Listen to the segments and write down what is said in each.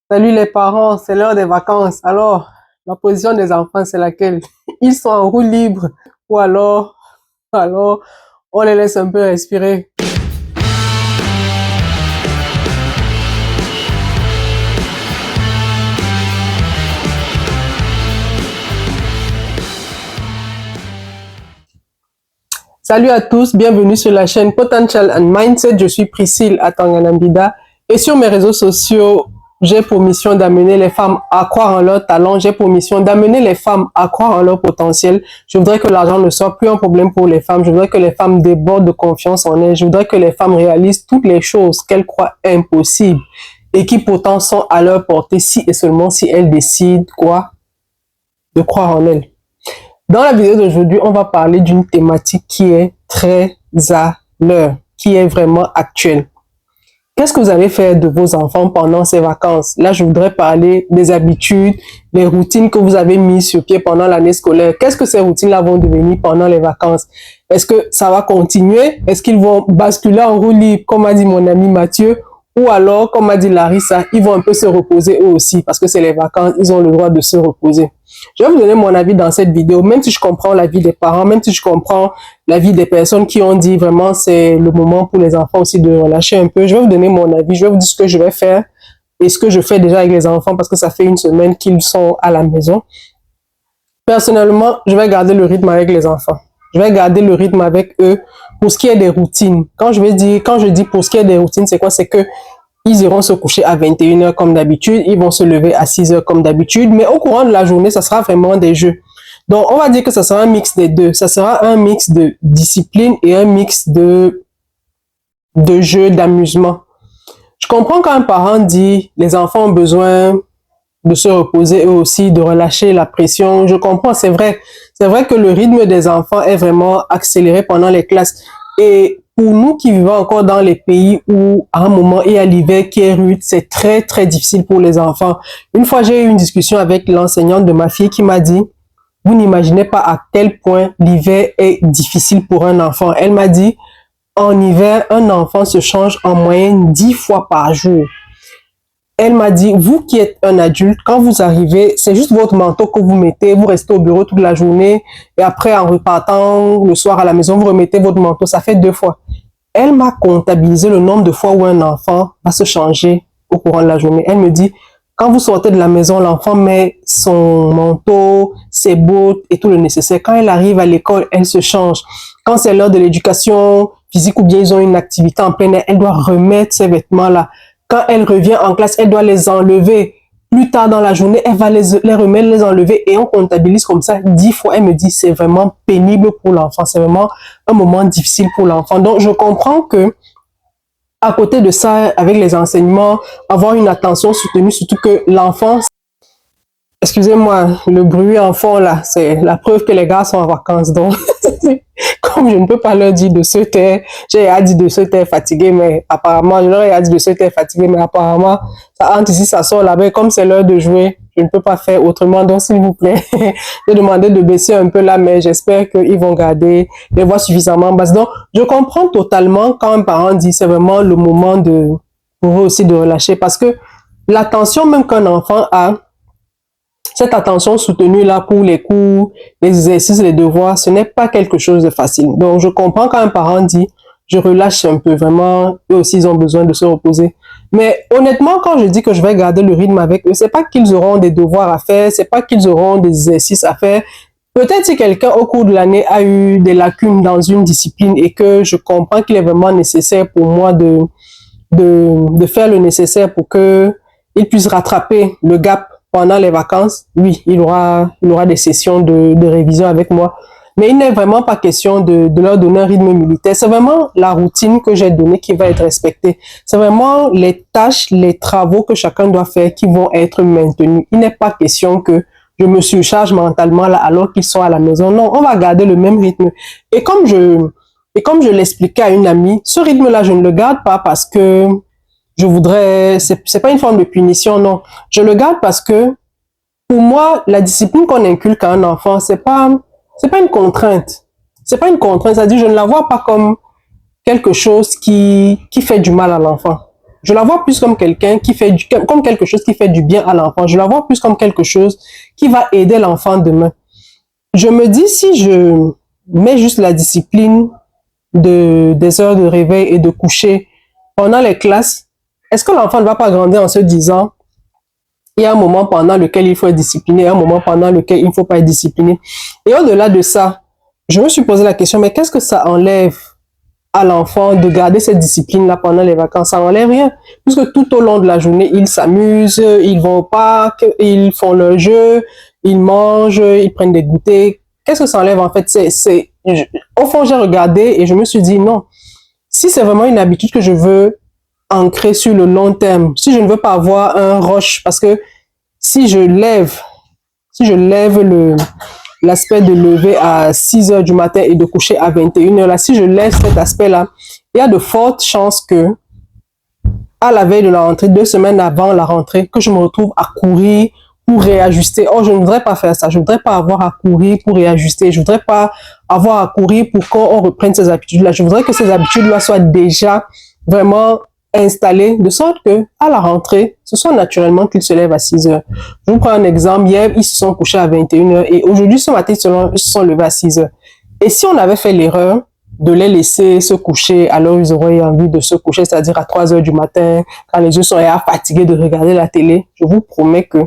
Salut les parents, c'est l'heure des vacances. Alors, la position des enfants, c'est laquelle? Ils sont en roue libre ou alors, on les laisse un peu respirer. Salut à tous, bienvenue sur la chaîne Potential and Mindset. Je suis Priscille Atanganambida et sur mes réseaux sociaux, j'ai pour mission d'amener les femmes à croire en leur talent. J'ai pour mission d'amener les femmes à croire en leur potentiel. Je voudrais que l'argent ne soit plus un problème pour les femmes. Je voudrais que les femmes débordent de confiance en elles. Je voudrais que les femmes réalisent toutes les choses qu'elles croient impossibles et qui pourtant sont à leur portée si et seulement si elles décident de croire en elles. Dans la vidéo d'aujourd'hui, on va parler d'une thématique qui est très à l'heure, qui est vraiment actuelle. Qu'est-ce que vous allez faire de vos enfants pendant ces vacances? Là, je voudrais parler des habitudes, des routines que vous avez mises sur pied pendant l'année scolaire. Qu'est-ce que ces routines-là vont devenir pendant les vacances? Est-ce que ça va continuer? Est-ce qu'ils vont basculer en roue libre, comme a dit mon ami Mathieu? Ou alors, comme a dit Larissa, ils vont un peu se reposer eux aussi, parce que c'est les vacances, ils ont le droit de se reposer. Je vais vous donner mon avis dans cette vidéo, même si je comprends l'avis des parents, même si je comprends l'avis des personnes qui ont dit vraiment c'est le moment pour les enfants aussi de relâcher un peu. Je vais vous donner mon avis, je vais vous dire ce que je vais faire et ce que je fais déjà avec les enfants parce que ça fait une semaine qu'ils sont à la maison. Personnellement, je vais garder le rythme avec les enfants. Je vais garder le rythme avec eux pour ce qui est des routines. Quand je dis pour ce qui est des routines, c'est quoi? C'est que ils iront se coucher à 21h comme d'habitude, ils vont se lever à 6h comme d'habitude, mais au courant de la journée, ça sera vraiment des jeux. Donc, on va dire que ça sera un mix des deux. Ça sera un mix de discipline et un mix de jeux, d'amusement. Je comprends quand un parent dit les enfants ont besoin de se reposer eux aussi, de relâcher la pression. Je comprends, c'est vrai. C'est vrai que le rythme des enfants est vraiment accéléré pendant les classes. Et pour nous qui vivons encore dans les pays où à un moment il y a l'hiver qui est rude, c'est très très difficile pour les enfants. Une fois j'ai eu une discussion avec l'enseignante de ma fille qui m'a dit, vous n'imaginez pas à quel point l'hiver est difficile pour un enfant. Elle m'a dit, en hiver, un enfant se change en moyenne 10 fois par jour. Elle m'a dit, vous qui êtes un adulte, quand vous arrivez, c'est juste votre manteau que vous mettez, vous restez au bureau toute la journée et après en repartant le soir à la maison, vous remettez votre manteau, ça fait 2 fois. Elle m'a comptabilisé le nombre de fois où un enfant va se changer au courant de la journée. Elle me dit, quand vous sortez de la maison, l'enfant met son manteau, ses bottes et tout le nécessaire. Quand elle arrive à l'école, elle se change. Quand c'est l'heure de l'éducation physique ou bien ils ont une activité en plein air, elle doit remettre ses vêtements-là. Quand elle revient en classe, elle doit les enlever. Plus tard dans la journée, elle va les remettre, les enlever et on comptabilise comme ça 10 fois. Elle me dit c'est vraiment pénible pour l'enfant. C'est vraiment un moment difficile pour l'enfant. Donc, je comprends que à côté de ça, avec les enseignements, avoir une attention soutenue, surtout que l'enfant, excusez-moi, le bruit en fond là, c'est la preuve que les gars sont en vacances. Donc, comme je ne peux pas leur dire de se taire, j'ai dit de se taire fatigué, mais apparemment, je leur ai dit de se taire fatigué, mais apparemment, ça entre ici, ça sort là-bas. Comme c'est l'heure de jouer, je ne peux pas faire autrement. Donc, s'il vous plaît, j'ai demandé de baisser un peu là, mais j'espère qu'ils vont garder les voix suffisamment basses. Donc, je comprends totalement quand un parent dit c'est vraiment le moment pour eux aussi de relâcher parce que l'attention même qu'un enfant a, cette attention soutenue là pour les cours, les exercices, les devoirs, ce n'est pas quelque chose de facile. Donc, je comprends quand un parent dit, je relâche un peu, vraiment, eux aussi, ils ont besoin de se reposer. Mais honnêtement, quand je dis que je vais garder le rythme avec eux, c'est pas qu'ils auront des devoirs à faire, c'est pas qu'ils auront des exercices à faire. Peut-être si quelqu'un au cours de l'année a eu des lacunes dans une discipline et que je comprends qu'il est vraiment nécessaire pour moi de faire le nécessaire pour que il puisse rattraper le gap pendant les vacances, oui, il aura des sessions de révision avec moi. Mais il n'est vraiment pas question de leur donner un rythme militaire. C'est vraiment la routine que j'ai donnée qui va être respectée. C'est vraiment les tâches, les travaux que chacun doit faire qui vont être maintenus. Il n'est pas question que je me surcharge mentalement là alors qu'ils sont à la maison. Non, on va garder le même rythme. Et comme je l'expliquais à une amie, ce rythme-là, je ne le garde pas parce que je voudrais, c'est pas une forme de punition, non. Je le garde parce que, pour moi, la discipline qu'on inculque à un enfant, c'est pas une contrainte. C'est pas une contrainte. C'est-à-dire, je ne la vois pas comme quelque chose qui fait du mal à l'enfant. Je la vois plus comme quelqu'un qui fait comme quelque chose qui fait du bien à l'enfant. Je la vois plus comme quelque chose qui va aider l'enfant demain. Je me dis, si je mets juste la discipline des heures de réveil et de coucher pendant les classes, est-ce que l'enfant ne va pas grandir en se disant, il y a un moment pendant lequel il faut être discipliné, un moment pendant lequel il ne faut pas être discipliné. Et au-delà de ça, je me suis posé la question, mais qu'est-ce que ça enlève à l'enfant de garder cette discipline-là pendant les vacances? Ça n'enlève rien, puisque tout au long de la journée, ils s'amusent, ils vont au parc, ils font leur jeu, ils mangent, ils prennent des goûters. Qu'est-ce que ça enlève en fait? Au fond, j'ai regardé et je me suis dit, non, si c'est vraiment une habitude que je veux ancrer sur le long terme, si je ne veux pas avoir un rush, parce que si je lève l'aspect de lever à 6 heures du matin et de coucher à 21 heures, là, si je lève cet aspect-là, il y a de fortes chances que, à la veille de la rentrée, 2 semaines avant la rentrée, que je me retrouve à courir pour réajuster. Oh, je ne voudrais pas faire ça. Je ne voudrais pas avoir à courir pour réajuster. Je ne voudrais pas avoir à courir pour qu'on reprenne ces habitudes-là. Je voudrais que ces habitudes-là soient déjà vraiment installées, de sorte que à la rentrée, ce soit naturellement qu'ils se lèvent à 6 heures. Je vous prends un exemple. Hier, ils se sont couchés à 21 heures et aujourd'hui, ce matin, ils se sont levés à 6 heures. Et si on avait fait l'erreur de les laisser se coucher alors ils auraient envie de se coucher, c'est-à-dire à 3 heures du matin, quand les yeux sont fatigués de regarder la télé, je vous promets que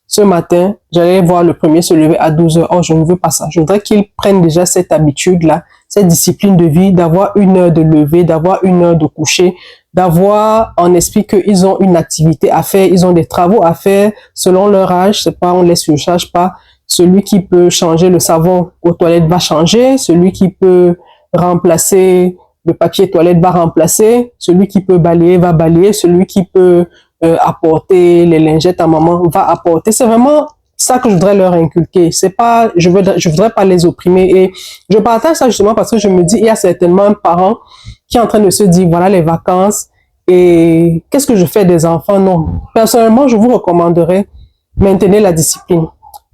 ce matin, j'allais voir le premier se lever à 12 heures. Oh, je ne veux pas ça. Je voudrais qu'ils prennent déjà cette habitude-là, cette discipline de vie, d'avoir 1 heure de lever, d'avoir 1 heure de coucher, d'avoir en esprit qu'ils ont une activité à faire, ils ont des travaux à faire selon leur âge. C'est pas, on les surcharge pas. Celui qui peut changer le savon aux toilettes va changer. Celui qui peut remplacer le papier toilette va remplacer. Celui qui peut balayer va balayer. Celui qui peut apporter les lingettes à maman va apporter. C'est vraiment ça que je voudrais leur inculquer. C'est pas, je voudrais pas les opprimer. Et je partage ça justement parce que je me dis, il y a certainement un parent qui est en train de se dire, voilà les vacances et qu'est-ce que je fais des enfants? Non. Personnellement, je vous recommanderais maintenir la discipline.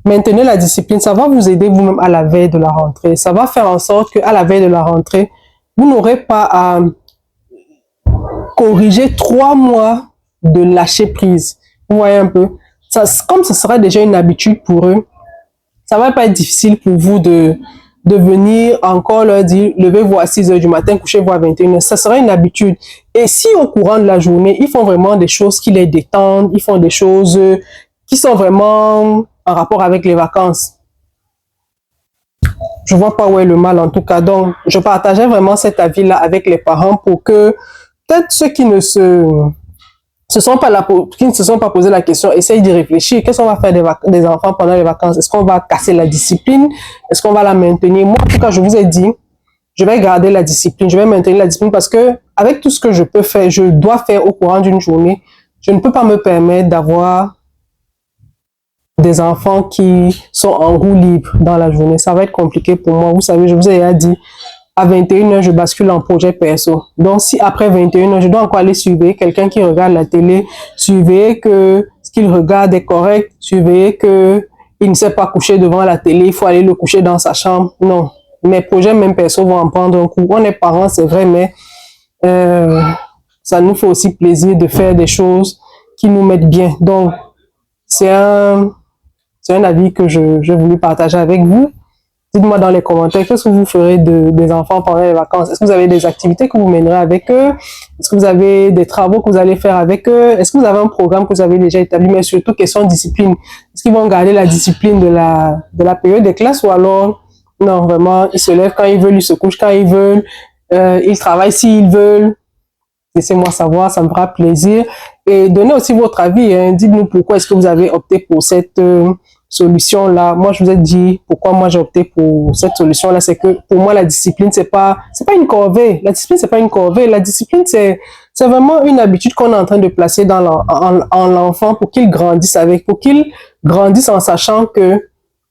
Maintenez la discipline, ça va vous aider vous-même à la veille de la rentrée. Ça va faire en sorte qu'à la veille de la rentrée, vous n'aurez pas à corriger 3 mois de lâcher prise. Vous voyez un peu? Ça, comme ce sera déjà une habitude pour eux, ça va pas être difficile pour vous de venir encore leur dire, levez-vous à 6 heures du matin, couchez-vous à 21 heures. Ça sera une habitude. Et si au courant de la journée, ils font vraiment des choses qui les détendent, ils font des choses qui sont vraiment en rapport avec les vacances, je vois pas où est le mal en tout cas. Donc, je partageais vraiment cet avis-là avec les parents pour que peut-être ceux qui ne se sont pas posé la question, essayent d'y réfléchir. Qu'est-ce qu'on va faire des enfants pendant les vacances? Est-ce qu'on va casser la discipline? Est-ce qu'on va la maintenir? Moi, en tout cas, je vous ai dit, je vais garder la discipline, je vais maintenir la discipline parce que avec tout ce que je peux faire, je dois faire au courant d'une journée, je ne peux pas me permettre d'avoir des enfants qui sont en roue libre dans la journée. Ça va être compliqué pour moi. Vous savez, je vous ai déjà dit, à 21 heures, je bascule en projet perso. Donc, si après 21 heures, je dois encore aller surveiller quelqu'un qui regarde la télé, surveiller que ce qu'il regarde est correct, surveiller que il ne s'est pas couché devant la télé, il faut aller le coucher dans sa chambre. Non. Mes projets, même perso, vont en prendre un coup. On est parents, c'est vrai, mais ça nous fait aussi plaisir de faire des choses qui nous mettent bien. Donc, c'est un avis que j'ai voulu partager avec vous. Dites-moi dans les commentaires, qu'est-ce que vous ferez des enfants pendant les vacances? Est-ce que vous avez des activités que vous mènerez avec eux? Est-ce que vous avez des travaux que vous allez faire avec eux? Est-ce que vous avez un programme que vous avez déjà établi? Mais surtout, question de discipline. Est-ce qu'ils vont garder la discipline de la période des classes ou alors, non, vraiment, ils se lèvent quand ils veulent, ils se couchent quand ils veulent, ils travaillent s'ils veulent? Laissez-moi savoir, ça me fera plaisir. Et donnez aussi votre avis, hein. Dites-nous pourquoi est-ce que vous avez opté pour cette solution-là. Moi, je vous ai dit pourquoi moi j'ai opté pour cette solution-là. C'est que pour moi, la discipline, c'est pas une corvée. La discipline, c'est pas une corvée. La discipline, c'est vraiment une habitude qu'on est en train de placer dans l'enfant pour qu'il grandisse avec, pour qu'il grandisse en sachant que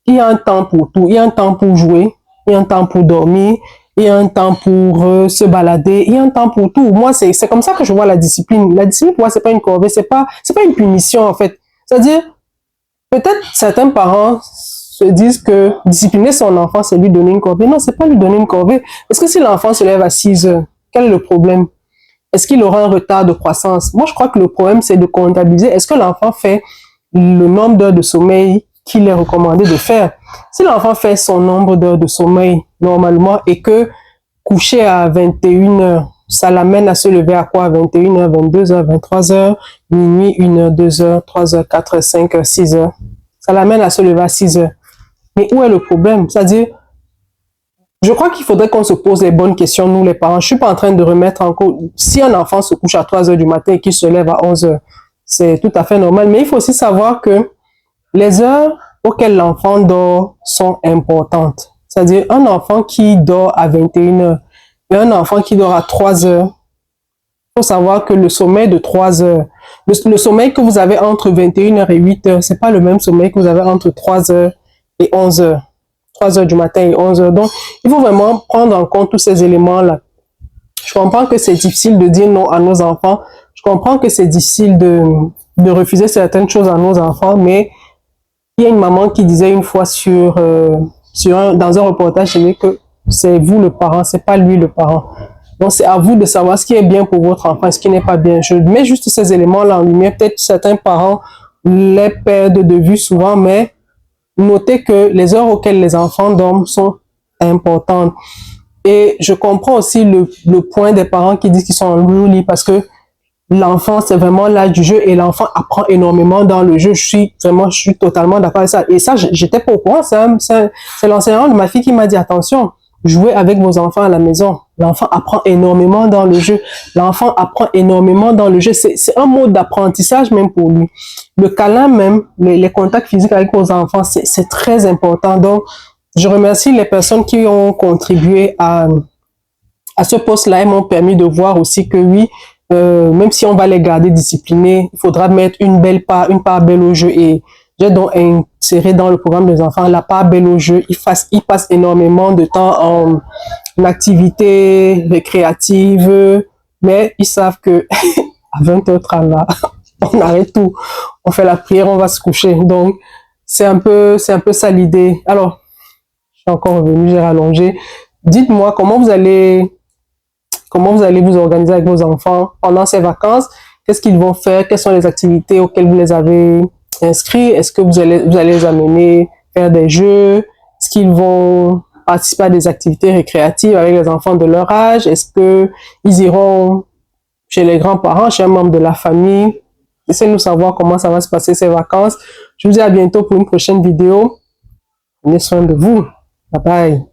il y a un temps pour tout. Il y a un temps pour jouer, il y a un temps pour dormir, il y a un temps pour se balader, il y a un temps pour tout. Moi, c'est comme ça que je vois la discipline. La discipline, pour moi, c'est pas une corvée, c'est pas une punition, en fait. C'est-à-dire, peut-être certains parents se disent que discipliner son enfant, c'est lui donner une corvée. Non, c'est pas lui donner une corvée. Parce que si l'enfant se lève à 6 heures, quel est le problème? est-ce qu'il aura un retard de croissance? Moi, je crois que le problème, c'est de comptabiliser. Est-ce que l'enfant fait le nombre d'heures de sommeil qu'il est recommandé de faire? Si l'enfant fait son nombre d'heures de sommeil normalement et que coucher à 21 heures, ça l'amène à se lever à quoi? 21 heures, 22 heures, 23 heures, minuit, 1 heure, 2 heures, 3 heures, 4 heures, 5 heures, 6 heures. Ça l'amène à se lever à 6 heures. Mais où est le problème? C'est-à-dire, je crois qu'il faudrait qu'on se pose les bonnes questions, nous les parents. Je suis pas en train de remettre en cause. Si un enfant se couche à 3 heures du matin et qu'il se lève à 11 heures, c'est tout à fait normal. Mais il faut aussi savoir que les heures auxquelles l'enfant dort sont importantes. C'est-à-dire, un enfant qui dort à 21 heures et un enfant qui dort à 3 heures, il faut savoir que le sommeil de 3 heures, le sommeil que vous avez entre 21 heures et 8 heures, c'est pas le même sommeil que vous avez entre 3 heures et 11 heures. 3 heures du matin et 11 heures. Donc, il faut vraiment prendre en compte tous ces éléments-là. Je comprends que c'est difficile de dire non à nos enfants. Je comprends que c'est difficile de refuser certaines choses à nos enfants, mais il y a une maman qui disait une fois dans un reportage télé que c'est vous le parent, c'est pas lui le parent. Donc, c'est à vous de savoir ce qui est bien pour votre enfant et ce qui n'est pas bien. Je mets juste ces éléments-là en lumière. Peut-être certains parents les perdent de vue souvent, mais notez que les heures auxquelles les enfants dorment sont importantes. Et je comprends aussi le point des parents qui disent qu'ils sont en lit parce que l'enfant, c'est vraiment l'âge du jeu et l'enfant apprend énormément dans le jeu. Je suis totalement d'accord avec ça. Et ça, j'étais pas au courant. C'est l'enseignant de ma fille qui m'a dit, attention, jouez avec vos enfants à la maison. L'enfant apprend énormément dans le jeu. L'enfant apprend énormément dans le jeu. C'est un mode d'apprentissage même pour lui. Le câlin même, les contacts physiques avec vos enfants, c'est très important. Donc, je remercie les personnes qui ont contribué à ce poste-là et m'ont permis de voir aussi que oui, même si on va les garder disciplinés, il faudra mettre une part belle au jeu. Et j'ai donc inséré dans le programme des enfants la part belle au jeu. Ils passent énormément de temps en activité récréative, mais ils savent que à 20h30 là, on arrête tout. On fait la prière, on va se coucher. Donc, c'est un peu ça l'idée. Alors, je suis encore revenu, j'ai rallongé. Dites-moi comment vous allez vous organiser avec vos enfants pendant ces vacances. Qu'est-ce qu'ils vont faire? Quelles sont les activités auxquelles vous les avez inscrits? Est-ce que vous allez les amener faire des jeux? Est-ce qu'ils vont participer à des activités récréatives avec les enfants de leur âge? Est-ce que ils iront chez les grands-parents, chez un membre de la famille? Laissez-nous savoir comment ça va se passer ces vacances. Je vous dis à bientôt pour une prochaine vidéo. Prenez soin de vous. Bye bye.